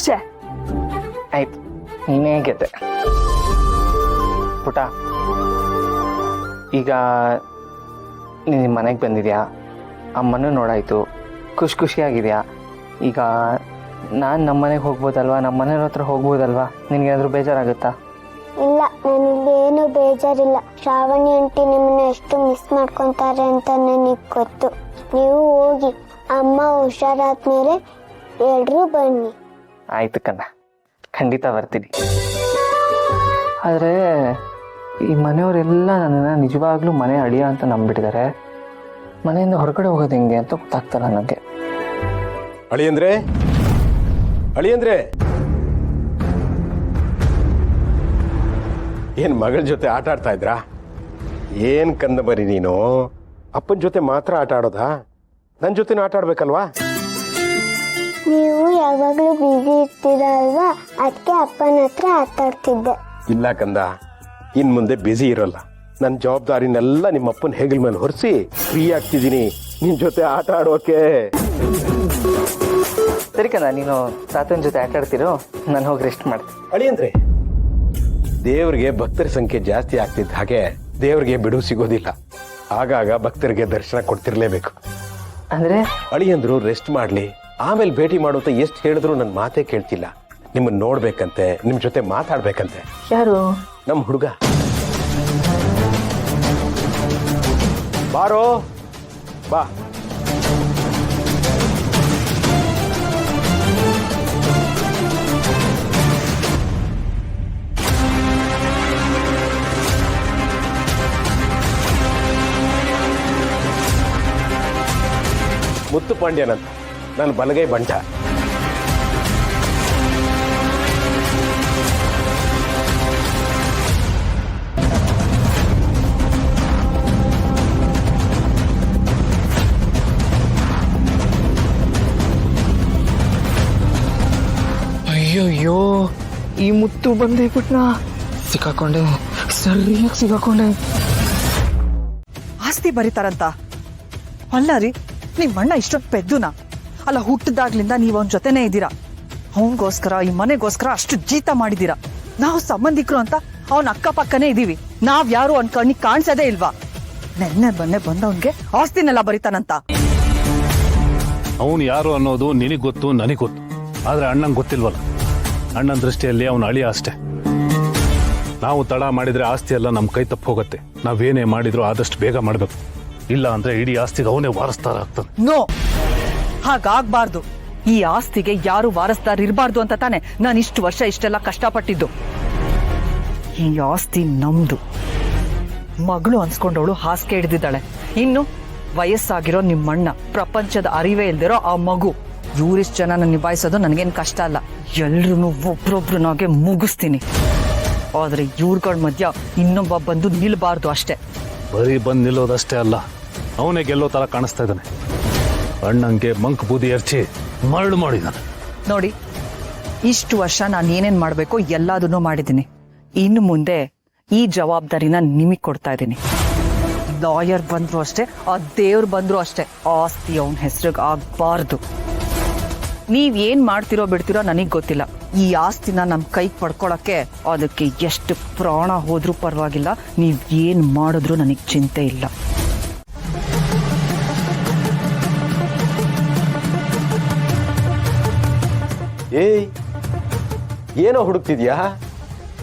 ಛೇ, ಆಯ್ತು, ನೀನೇ ಗೆದ್ದೆ. ಪುಟ, ಈಗ ನೀನು ಮನೆಗೆ ಬಂದಿದ್ಯಾ, ಅಮ್ಮನೂ ನೋಡಾಯ್ತು, ಖುಷಿಯಾಗಿದೆಯಾ? ಈಗ ನಾನು ನಮ್ಮ ಮನೆಗೆ ಹೋಗ್ಬೋದಲ್ವಾ, ನಮ್ಮ ಮನೆಯವ್ರ ಹತ್ರ ಹೋಗ್ಬೋದಲ್ವಾ? ನಿನಗೇನಾದರೂ ಬೇಜಾರಾಗುತ್ತಾ? ಇಲ್ಲ, ನನಗೇನು ಬೇಜಾರಿಲ್ಲ. ಶ್ರಾವಣಿ ಆಂಟಿ ನಿಮ್ಮನ್ನ ಎಷ್ಟು ಮಿಸ್ ಮಾಡ್ಕೊತಾರೆ ಅಂತ ನನಗೆ ಗೊತ್ತು. ನೀವು ಹೋಗಿ, ಅಮ್ಮ ಹುಷಾರಾದ್ಮೇಲೆ ಎಲ್ಲರೂ ಬನ್ನಿ. ಆಯ್ತು ಕಣ್ಣ, ಖಂಡಿತ ಬರ್ತೀನಿ. ಆದರೆ ಈ ಮನೆಯವರೆಲ್ಲ ನನ್ನನ್ನು ನಿಜವಾಗ್ಲೂ ಮನೆ ಅಳಿಯ ಅಂತ ನಂಬಿಟ್ಟಿದ್ದಾರೆ. ಮನೆಯಿಂದ ಹೊರಗಡೆ ಹೋಗೋದು ಹೆಂಗೆ ಅಂತ ಗೊತ್ತಾಗ್ತಲ್ಲ ನನಗೆ. ಅಳಿಯಂದ್ರೆ ಏನ್ ಮಗಳ ಜೊತೆ ಆಟ ಆಡ್ತಾ ಇದ್ರಾ? ಏನ್ ಕಂದ ಬರಿ ನೀನು, ಅಪ್ಪನ ಜೊತೆ ಮಾತ್ರ ಆಟ ಆಡೋದಾ? ನನ್ನ ಜೊತೆನೂ ಆಟ ಆಡ್ಬೇಕಲ್ವಾ? ನೀವು ಯಾವಾಗಲೂ ಬ್ಯುಸಿ ಇರ್ತೀರ ಅಲ್ವಾ, ಅದಕ್ಕೆ ಅಪ್ಪನ ಹತ್ರ ಆಟಾಡ್ತಿದ್ದೆ. ಇಲ್ಲ ಕಂದ, ಇನ್ ಮುಂದೆ ಬ್ಯುಸಿ ಇರೋಲ್ಲ. ನನ್ನ ಜವಾಬ್ದಾರಿನೆಲ್ಲ ನಿಮ್ಮ ಅಪ್ಪನ ಹೆಗಲ ಮೇಲೆ ಹೊರಿಸಿ ಫ್ರೀ ಆಗ್ತಿದ್ದೀನಿ ನಿನ್ ಜೊತೆ ಆಟ ಆಡೋಕೆ. ಸರಿ ಕಂದ, ನೀನು ತಾತನ ಜೊತೆ ಆಟ ಆಡ್ತಿರೋ, ನಾನು ಹೋಗಿ ರೆಸ್ಟ್ ಮಾಡ್ತೀನಿ. ಅಳಿಯಂದ್ರೆ, ದೇವ್ರಿಗೆ ಭಕ್ತರ ಸಂಖ್ಯೆ ಜಾಸ್ತಿ ಆಗ್ತಿದ್ದ ಹಾಗೆ ದೇವ್ರಿಗೆ ಬಿಡುವು ಸಿಗೋದಿಲ್ಲ. ಆಗಾಗ ಭಕ್ತರಿಗೆ ದರ್ಶನ ಕೊಡ್ತಿರ್ಲೇಬೇಕು. ಅಂದ್ರೆ ಅಳಿಯಂದ್ರು ರೆಸ್ಟ್ ಮಾಡ್ಲಿ, ಆಮೇಲೆ ಭೇಟಿ ಮಾಡುತ್ತ ಎಷ್ಟು ಹೇಳಿದ್ರು ನನ್ನ ಮಾತೇ ಕೇಳ್ತಿಲ್ಲ. ನಿಮ್ಮನ್ನ ನೋಡ್ಬೇಕಂತೆ, ನಿಮ್ ಜೊತೆ ಮಾತಾಡ್ಬೇಕಂತೆ. ಯಾರು? ನಮ್ ಹುಡುಗ. ಬಾರೋ ಬಾ. ಮುತ್ತು ಪಾಂಡ್ಯನಂತ, ನಾನು ಬಲಗೈ ಬಂಟ. ಅಯ್ಯೋಯ್ಯೋ, ಈ ಮುತ್ತು ಬಂದೇ ಬಿಟ್ನಾ, ಸಿಕ್ಕಾಕೊಂಡೆ, ಸರಿಯಾಗಿ ಸಿಕ್ಕಾಕೊಂಡೆ. ಆಸ್ತಿ ಬರೀತಾರಂತ ಅಲ್ಲ ರೀ, ನಿಮ್ ಅಣ್ಣ ಇಷ್ಟೊತ್ತು ಪೆದ್ದುನಾ? ಅಲ್ಲ, ಹುಟ್ಟಿದಾಗ್ಲಿಂದ ನೀವ್ ಅವನ ಜೊತೆನೇ ಇದ್ದೀರಾ. ಅವನಿಗೋಸ್ಕರ, ಈ ಮನೆಗೋಸ್ಕರ ಅಷ್ಟು ಜೀತ ಮಾಡಿದೀರಾ. ನಾವು ಸಂಬಂಧಿಕರು ಅಂತ ಅವನ ಅಕ್ಕಪಕ್ಕನೇ ಇದೀವಿ. ನಾವ್ ಯಾರು ಅವ್ನ ಕಣ್ಣಿಗೆ ಕಾಣಿಸೋದೇ ಇಲ್ವಾ? ನೆನ್ನೆ ಬಂದವನ್ಗೆ ಆಸ್ತಿನೆಲ್ಲ ಬರೀತಾನಂತ. ಅವನು ಯಾರು ಅನ್ನೋದು ನಿನಗ್ ಗೊತ್ತು, ನನಗ್ ಗೊತ್ತು. ಆದ್ರೆ ಅಣ್ಣಂಗೆ ಗೊತ್ತಿಲ್ವಲ್ಲ. ಅಣ್ಣನ ದೃಷ್ಟಿಯಲ್ಲಿ ಅವನು ಅಳಿಯ ಅಷ್ಟೇ. ನಾವು ತಡ ಮಾಡಿದ್ರೆ ಆಸ್ತಿ ಎಲ್ಲ ನಮ್ ಕೈ ತಪ್ಪು ಹೋಗುತ್ತೆ. ನಾವೇನೇ ಮಾಡಿದ್ರು ಆದಷ್ಟು ಬೇಗ ಮಾಡ್ಬೇಕು. ಇಲ್ಲ ಅಂದ್ರೆ ಇಡೀ ಆಸ್ತಿಗೆ ಅವನೇ ವಾರಸ್ದಾರ ಆಗ್ತಾನೆ. ನೋ, ಹಾಗಾಗ್ಬಾರ್ದು. ಈ ಆಸ್ತಿಗೆ ಯಾರು ವಾರಸ್ದಾರ ಇರಬಾರ್ದು ಅಂತ ತಾನೆ ನಾನು ಇಷ್ಟು ವರ್ಷ ಇಷ್ಟೆಲ್ಲ ಕಷ್ಟಪಟ್ಟಿದ್ದು. ಈ ಆಸ್ತಿ ನಮ್ದು. ಮಗಳು ಅನ್ಸ್ಕೊಂಡವಳು ಹಾಸಿಗೆ ಹಿಡಿದಿದ್ದಾಳೆ. ಇನ್ನು ವಯಸ್ಸಾಗಿರೋ ನಿಮ್ಮಣ್ಣ, ಪ್ರಪಂಚದ ಅರಿವೇ ಇಲ್ದಿರೋ ಆ ಮಗು. ಇವ್ರಿಷ್ಟು ಜನನ ನಿಭಾಯಿಸೋದು ನನಗೇನು ಕಷ್ಟ ಅಲ್ಲ. ಎಲ್ರೂ ಒಬ್ರೊಬ್ರನಾಗೆ ಮುಗಿಸ್ತೀನಿ. ಆದ್ರೆ ಇವ್ರಗಳ ಮಧ್ಯ ಇನ್ನೊಬ್ಬ ಬಂದು ನಿಲ್ಬಾರ್ದು ಅಷ್ಟೇ. ಬರೀ ಬಂದ್ ನಿಲ್ಲೋದಷ್ಟೇ ಅಲ್ಲ, ಅವನೇ ಗೆಲ್ಲೋ ತರ ಕಾಣಿಸ್ತಾ ಇದ್ದಾನೆ. ಅಣ್ಣಂಗೆ ಮಂಕ್ ಬೂದಿ ಎರಚಿ ಮರಳು ಮಾಡಿದ್ದಾನೆ. ನೋಡಿ, ಇಷ್ಟು ವರ್ಷ ನಾನು ಏನೇನ್ ಮಾಡ್ಬೇಕೋ ಎಲ್ಲದನ್ನೂ ಮಾಡಿದ್ದೀನಿ. ಇನ್ನು ಮುಂದೆ ಈ ಜವಾಬ್ದಾರಿನ ನಿಮಗ್ ಕೊಡ್ತಾ ಇದ್ದೀನಿ. ಲಾಯರ್ ಬಂದ್ರು ಅಷ್ಟೇ, ಆ ದೇವ್ರು ಬಂದ್ರು ಅಷ್ಟೇ, ಆಸ್ತಿ ಅವನ ಹೆಸರಿಗೆ ಆಗ್ಬಾರ್ದು. ನೀವ್ ಏನ್ ಮಾಡ್ತಿರೋ ಬಿಡ್ತಿರೋ ನನಗ್ ಗೊತ್ತಿಲ್ಲ. ಈ ಆಸ್ತಿನ ನಮ್ ಕೈಗೆ ಪಡ್ಕೊಳಕ್ಕೆ ಅದಕ್ಕೆ ಎಷ್ಟು ಪ್ರಾಣ ಹೋದ್ರೂ ಪರವಾಗಿಲ್ಲ. ನೀವ್ ಏನ್ ಮಾಡಿದ್ರು ನನಗ್ ಚಿಂತೆ ಇಲ್ಲ. ಏಯ್, ಏನೋ ಹುಡುಕ್ತಿದ್ಯಾ?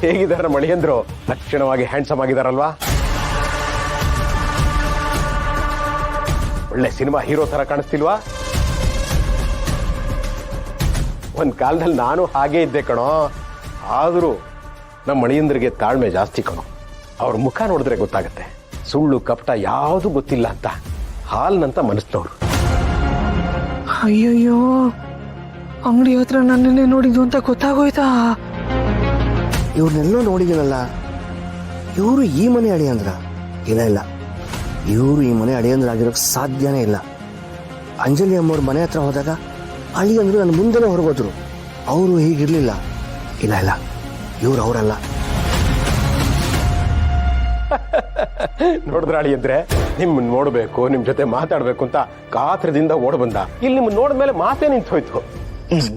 ಹೇಗಿದಾರ ಮಳಿಯಂದ್ರು? ಲಕ್ಷಣವಾಗಿ ಹ್ಯಾಂಡ್ಸಮ್ ಆಗಿದಾರಲ್ವಾ? ಒಳ್ಳೆ ಸಿನಿಮಾ ಹೀರೋ ತರ ಕಾಣಿಸ್ತಿಲ್ವಾ? ಒಂದ್ ಕಾಲದಲ್ಲಿ ನಾನು ಹಾಗೇ ಇದ್ದೆ ಕಣೋ. ಆದ್ರೂ ನಮ್ಮ ಮಣಿಯಂದ್ರಿಗೆ ತಾಳ್ಮೆ ಜಾಸ್ತಿ ಕಣೋ. ಅವ್ರ ಮುಖ ನೋಡಿದ್ರೆ ಗೊತ್ತಾಗತ್ತೆ, ಸುಳ್ಳು ಕಪಟ ಯಾವುದು ಗೊತ್ತಿಲ್ಲ ಅಂತ. ಹಾಲ್ನಂತ ಮನಸ್ನವ್ರು. ಅಯ್ಯಯ್ಯೋ, ಅಂಗಡಿ ಹತ್ರ ನನ್ನನ್ನೇ ನೋಡಿದ್ದು ಅಂತ ಗೊತ್ತಾಗೋಯ್ತಾ? ಇವ್ರನ್ನೆಲ್ಲೋ ನೋಡಿದ್ದೀನಲ್ಲ, ಇವರು ಈ ಮನೆ ಅಳಿಯಂದ್ರ? ಇಲ್ಲ, ಇವರು ಈ ಮನೆ ಅಳಿಯಂದ್ರ ಆಗಿರೋಕೆ ಸಾಧ್ಯನೇ ಇಲ್ಲ. ಅಂಜಲಿ ಅಮ್ಮವ್ರ ಮನೆ ಹತ್ರ ಹೋದಾಗ ಅಳಿಯಂದ್ರು ನನ್ನ ಮುಂದೆನೇ ಹೊರಗೋದ್ರು. ಅವರು ಹೀಗಿರ್ಲಿಲ್ಲ. ಇಲ್ಲ, ಇವ್ರು ಅವರಲ್ಲ. ನೋಡಿದ್ರ ಅಳಿಯಂದ್ರೆ, ನಿಮ್ಮನ್ನ ನೋಡ್ಬೇಕು, ನಿಮ್ ಜೊತೆ ಮಾತಾಡ್ಬೇಕು ಅಂತ ಕಾತ್ರದಿಂದ ಓಡ್ ಬಂದ. ಇಲ್ಲಿ ನಿಮ್ಮನ್ನ ನೋಡಿದ್ಮೇಲೆ ಮಾತೇ ನಿಂತು ಹೋಯ್ತು.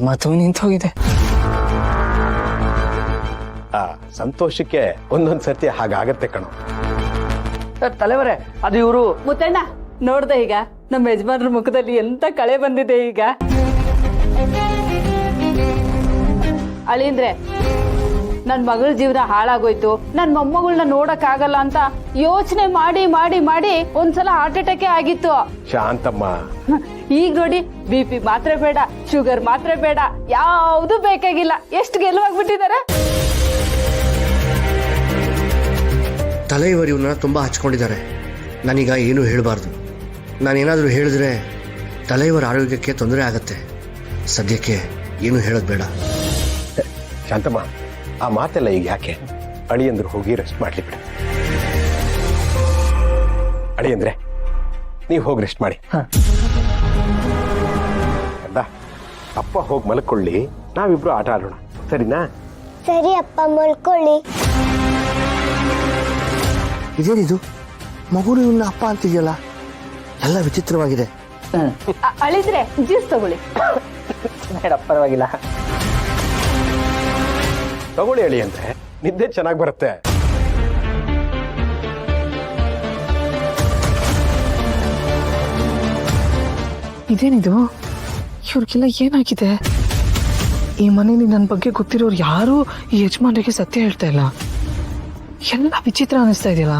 ಮಾತು ನಿಂತೋಗಿದೆ. ಆ ಸಂತೋಷಕ್ಕೆ ಒಂದೊಂದ್ ಸರ್ತಿ ಹಾಗಾಗತ್ತೆ ಕಣೋ. ತಲೆವರೇ ಅದು ಇವರು ಮುತ್ತಣ್ಣ ನೋಡ್ದೆ ಈಗ ನಮ್ಮ ಯಜಮಾನ್ರ ಮುಖದಲ್ಲಿ ಎಂತ ಕಳೆ ಬಂದಿದೆ ಈಗ. ಅಳಿಂದ್ರೆ ನನ್ ಮಗಳ ಜೀವನ ಹಾಳಾಗೋಯ್ತು, ನನ್ ಮೊಮ್ಮಗಳನ್ನ ನೋಡಕ್ ಆಗಲ್ಲ ಅಂತ ಯೋಚನೆ ಮಾಡಿ ಮಾಡಿ ಮಾಡಿ ಒಂದ್ಸಲ ಹಾರ್ಟ್ ಅಟ್ಯಾಕ್ ಆಗಿತ್ತು. ಶಾಂತಮ್ಮ, ಈಗ ನೋಡಿ BP ಮಾತ್ರೆ ಬೇಡ, ಶುಗರ್ ಮಾತ್ರೆ ಬೇಡ, ಯಾವ್ದು ಬೇಕಾಗಿಲ್ಲ. ಎಷ್ಟು ಗೆಲುವಾಗ್ಬಿಟ್ಟಿದ್ದಾರೆ. ತಲೆ ಇವರು ಇವನ್ನ ತುಂಬಾ ಹಚ್ಕೊಂಡಿದ್ದಾರೆ. ನಾನೀಗ ಏನೂ ಹೇಳಬಾರ್ದು. ನಾನೇನಾದರೂ ಹೇಳಿದ್ರೆ ತಲೆಯವರ ಆರೋಗ್ಯಕ್ಕೆ ತೊಂದರೆ ಆಗತ್ತೆ. ಸದ್ಯಕ್ಕೆ ಏನು ಹೇಳೋದು ಬೇಡ. ಶಾಂತಮ್ಮ, ಆ ಮಾತೆಲ್ಲ ಈಗ ಯಾಕೆ? ಅಳಿಯಂದ್ರು ಹೋಗಿ ರೆಸ್ಟ್ ಮಾಡ್ಲಿ ಬಿಡು. ಅಳಿಯಂದ್ರೆ ನೀವು ಹೋಗಿ ರೆಸ್ಟ್ ಮಾಡಿ. ಅಲ್ಲ, ಅಪ್ಪ ಹೋಗಿ ಮಲ್ಕೊಳ್ಳಿ, ನಾವಿಬ್ರು ಆಟ ಆಡೋಣ, ಸರಿನಾ? ಸರಿ ಅಪ್ಪ, ಮಲ್ಕೊಳ್ಳಿ. ಇದೇನಿದು, ಮಗುನು ಇವನ್ನ ಅಪ್ಪ ಅಂತಿದೆಯಲ್ಲ, ಎಲ್ಲ ವಿಚಿತ್ರವಾಗಿದೆ. ಅಳಿದ್ರೆ ಜ್ಯೂಸ್ ತಗೊಳ್ಳಿ. ಬೇಡ, ಪರವಾಗಿಲ್ಲ. ತಗೊಳ್ಳಿ ಅಳಿಯಂದ್ರೆ, ನಿದ್ದೆ ಚೆನ್ನಾಗಿ ಬರುತ್ತೆ. ಇದೇನಿದು, ಇವ್ರಿಗೆಲ್ಲ ಏನಾಗಿದೆ? ಈ ಮನೇಲಿ ನನ್ನ ಬಗ್ಗೆ ಗೊತ್ತಿರೋರು ಯಾರು ಈ ಯಜಮಾನ್ರಿಗೆ ಸತ್ಯ ಹೇಳ್ತಾ ಇಲ್ಲ. ಎಲ್ಲ ವಿಚಿತ್ರ ಅನಿಸ್ತಾ ಇದೆಯಲ್ಲ.